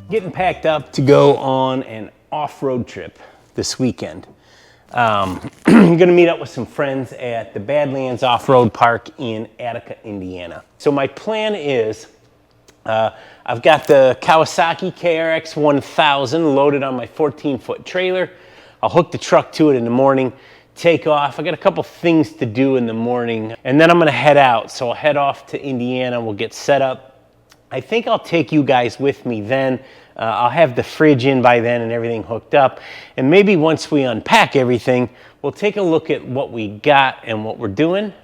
Getting packed up to go on an off-road trip this weekend. I'm gonna meet up with some friends at the Badlands Off Road Park in Attica, Indiana. So my plan is, I've got the Kawasaki KRX 1000 loaded on my 14-foot trailer. I'll hook the truck to it in the morning, take off. I got a couple things to do in the morning, and then I'm gonna head out. So I'll head off to Indiana, we'll get set up. I think I'll take you guys with me then. I'll have the fridge in by then and everything hooked up. And maybe once we unpack everything, we'll take a look at what we got and what we're doing.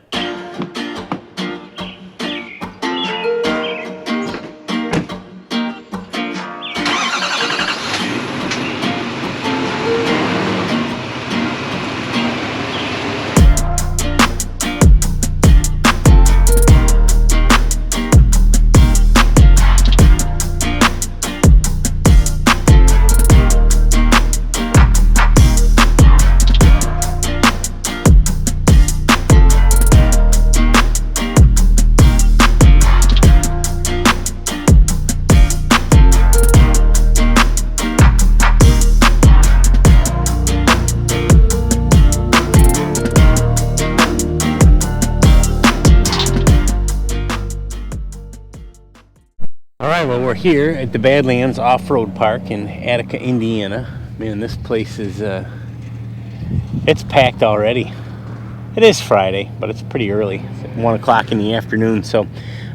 All right, well, we're here at the Badlands Off Road Park in Attica, Indiana. Man, this place is, it's packed already. It is Friday, but it's pretty early. It's at 1 o'clock in the afternoon, so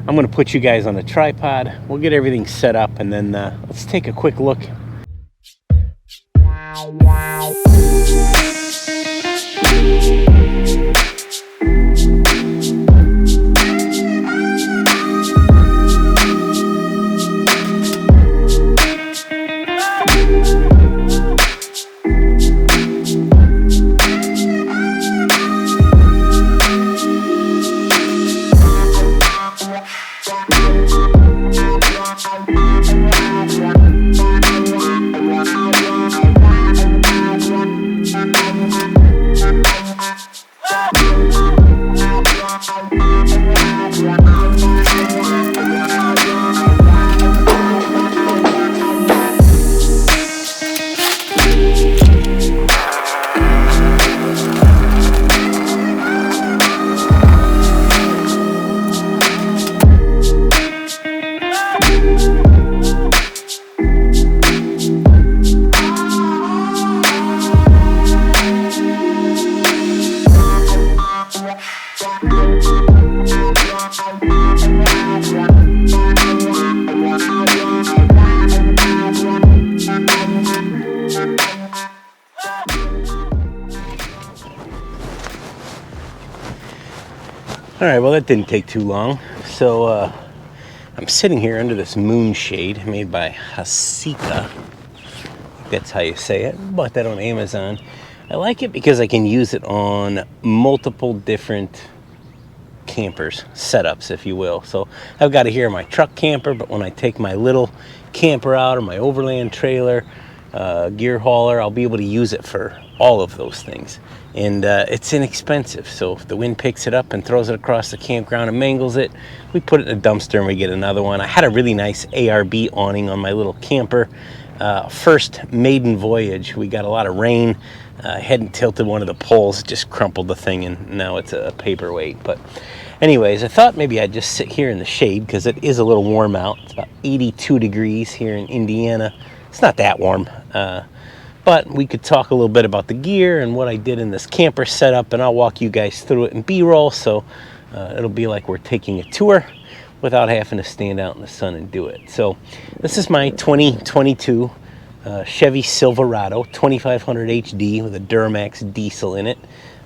I'm gonna put you guys on the tripod. We'll get everything set up, and then let's take a quick look. All right, well, that didn't take too long. So I'm sitting here under this moon shade made by Hasika. That's how you say it. Bought that on Amazon. I like it because I can use it on multiple different campers, setups, if you will. So I've got it here in my truck camper, but when I take my little camper out or my Overland trailer, gear hauler, I'll be able to use it for all of those things. And it's inexpensive, so if the wind picks it up and throws it across the campground and mangles it, we put it in a dumpster and we get another one. I had a really nice ARB awning on my little camper. First maiden voyage, we got a lot of rain, hadn't tilted one of the poles, just crumpled the thing, and now it's a paperweight. But anyways, I thought maybe I'd just sit here in the shade because it is a little warm out. It's about 82 degrees here in Indiana. It's not that warm, But we could talk a little bit about the gear and what I did in this camper setup, and I'll walk you guys through it in B-roll, so it'll be like we're taking a tour without having to stand out in the sun and do it. So this is my 2022 Chevy Silverado 2500 HD with a Duramax diesel in it.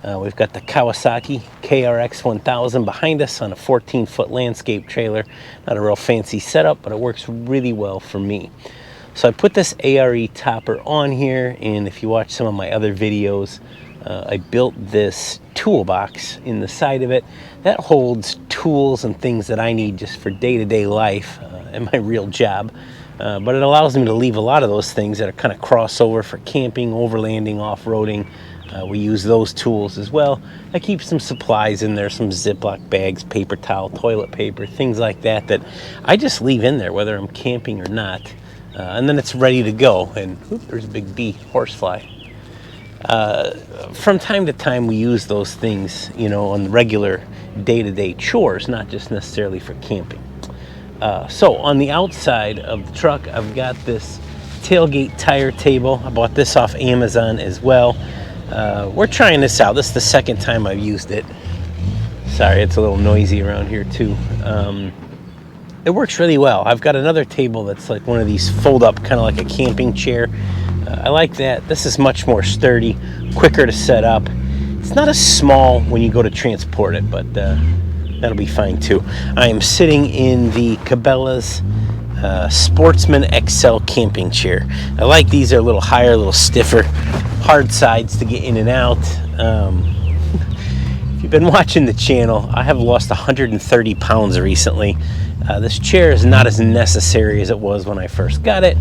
We've got the Kawasaki KRX 1000 behind us on a 14-foot landscape trailer. Not a real fancy setup, but it works really well for me. So I put this ARE topper on here, and if you watch some of my other videos, I built this toolbox in the side of it that holds tools and things that I need just for day-to-day life and my real job. But it allows me to leave a lot of those things that are kind of crossover for camping, overlanding, off-roading. We use those tools as well. I keep some supplies in there, some Ziploc bags, paper towel, toilet paper, things like that that I just leave in there whether I'm camping or not. And then it's ready to go. And whoop, there's a big bee, horsefly. From time to time we use those things, you know, on regular day-to-day chores, not just necessarily for camping. So on the outside of the truck, I've got this tailgate tire table. I bought this off Amazon as well. We're trying this out. This is the second time I've used it. Sorry, it's a little noisy around here too. It works really well. I've got another table that's like one of these fold up, kind of like a camping chair. I like that. This is much more sturdy, quicker to set up. It's not as small when you go to transport it, but that'll be fine too. I am sitting in the Cabela's Sportsman XL camping chair. I like these. They're a little higher, a little stiffer, hard sides to get in and out. If you've been watching the channel, I have lost 130 pounds recently. This chair is not as necessary as it was when I first got it,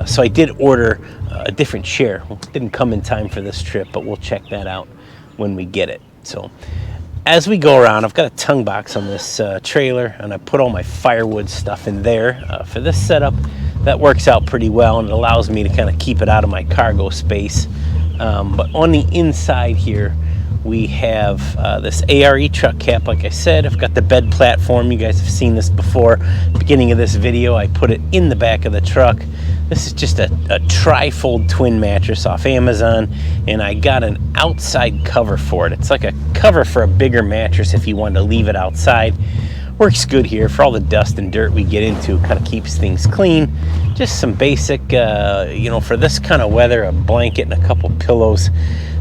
so I did order a different chair. It didn't come in time for this trip, but we'll check that out when we get it. So as we go around, I've got a tongue box on this trailer, and I put all my firewood stuff in there. For this setup, that works out pretty well, and it allows me to kind of keep it out of my cargo space. But on the inside here, we have this ARE truck cap. Like I said, I've got the bed platform. You guys have seen this before. Beginning of this video, I put it in the back of the truck. This is just a tri-fold twin mattress off Amazon, and I got an outside cover for it. It's like a cover for a bigger mattress if you wanted to leave it outside. Works good here for all the dust and dirt we get into. Kind of keeps things clean. Just some basic, you know, for this kind of weather, a blanket and a couple pillows.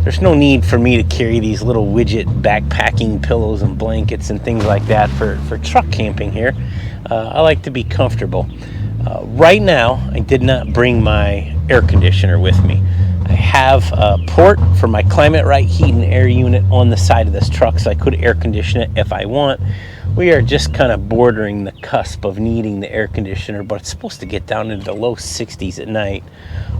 There's no need for me to carry these little widget backpacking pillows and blankets and things like that for truck camping here. I like to be comfortable. Right now, I did not bring my air conditioner with me. I have a port for my Climate Right heat and air unit on the side of this truck, so I could air condition it if I want. We are just kind of bordering the cusp of needing the air conditioner, but it's supposed to get down into the low 60s at night.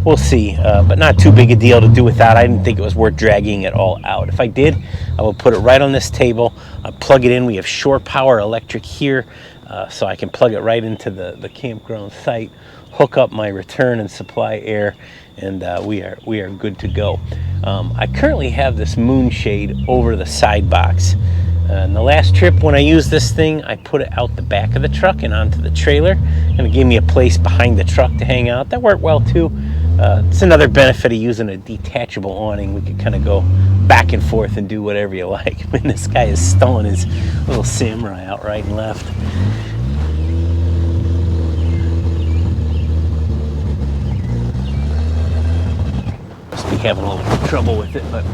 We'll see, but not too big a deal to do without. I didn't think it was worth dragging it all out. If I did, I will put it right on this table, plug it in. We have shore power electric here, so I can plug it right into the campground site, hook up my return and supply air, and we are good to go. I currently have this moonshade over the side box. And the last trip when I used this thing, I put it out the back of the truck and onto the trailer, and it gave me a place behind the truck to hang out. That worked well too. It's another benefit of using a detachable awning. We could kind of go back and forth and do whatever you like. I mean, this guy is stalling his little samurai out right and left. Must be having a little trouble with it, but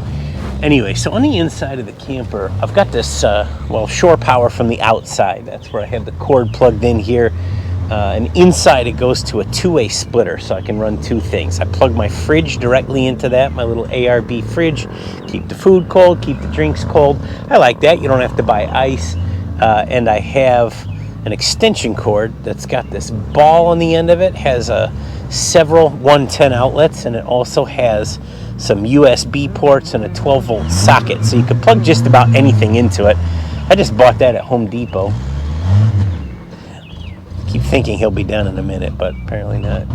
anyway, so on the inside of the camper, I've got this, shore power from the outside. That's where I have the cord plugged in here. And inside it goes to a two-way splitter, so I can run two things. I plug my fridge directly into that, my little ARB fridge. Keep the food cold, keep the drinks cold. I like that. You don't have to buy ice. And I have an extension cord that's got this ball on the end of it. Has several 110 outlets, and it also has some USB ports and a 12-volt socket, so you can plug just about anything into it. I just bought that at Home Depot. Keep thinking he'll be done in a minute, but apparently not.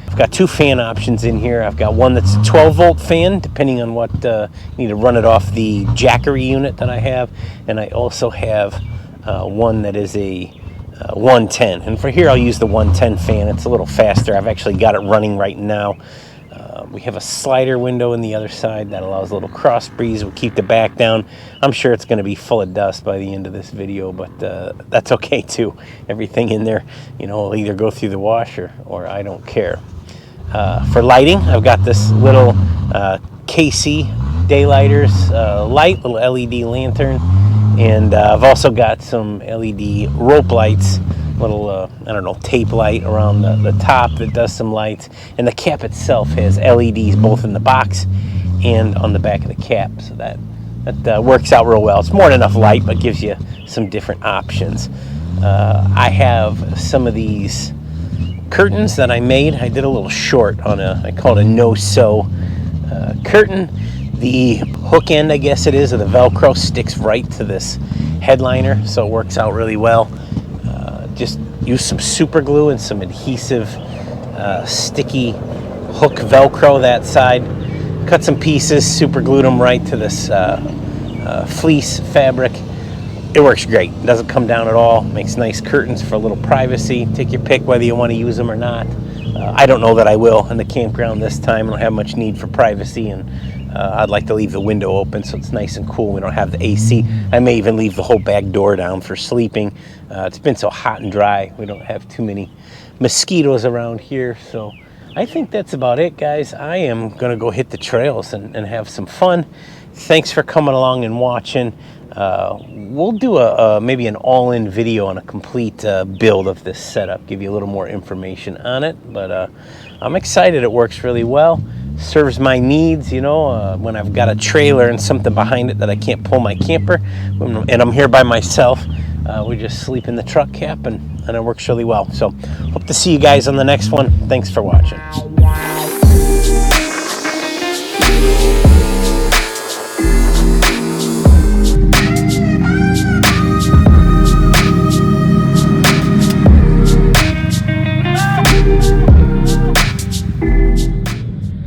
I've got two fan options in here. I've got one that's a 12-volt fan, depending on what you need to run it off the Jackery unit that I have, and I also have one that is a 110. And for here, I'll use the 110 fan. It's a little faster. I've actually got it running right now. We have a slider window in the other side that allows a little cross breeze. We'll keep the back down. I'm sure it's going to be full of dust by the end of this video, but that's okay too. Everything in there, will either go through the washer or I don't care. For lighting, I've got this little KC daylighters light, little LED lantern, and I've also got some LED rope lights, little tape light around the top that does some lights, and the cap itself has LEDs both in the box and on the back of the cap, so that works out real well. It's more than enough light, but gives you some different options. I have some of these curtains that I made. I did a little short on I call it a no-sew curtain. The hook end, I guess it is, of the Velcro sticks right to this headliner, so it works out really well. Just use some super glue and some adhesive sticky hook Velcro that side. Cut some pieces, super glued them right to this fleece fabric. It works great. It doesn't come down at all. Makes nice curtains for a little privacy. Take your pick whether you want to use them or not. I don't know that I will in the campground this time. I don't have much need for privacy, and I'd like to leave the window open so it's nice and cool. We don't have the AC. I may even leave the whole back door down for sleeping. It's been so hot and dry. We don't have too many mosquitoes around here. So I think that's about it, guys. I am going to go hit the trails and have some fun. Thanks for coming along and watching. We'll do maybe an all-in video on a complete build of this setup, give you a little more information on it, but I'm excited. It works really well, serves my needs, when I've got a trailer and something behind it that I can't pull my camper, and I'm here by myself. We just sleep in the truck cap, and it works really well. So hope to see you guys on the next one. Thanks for watching.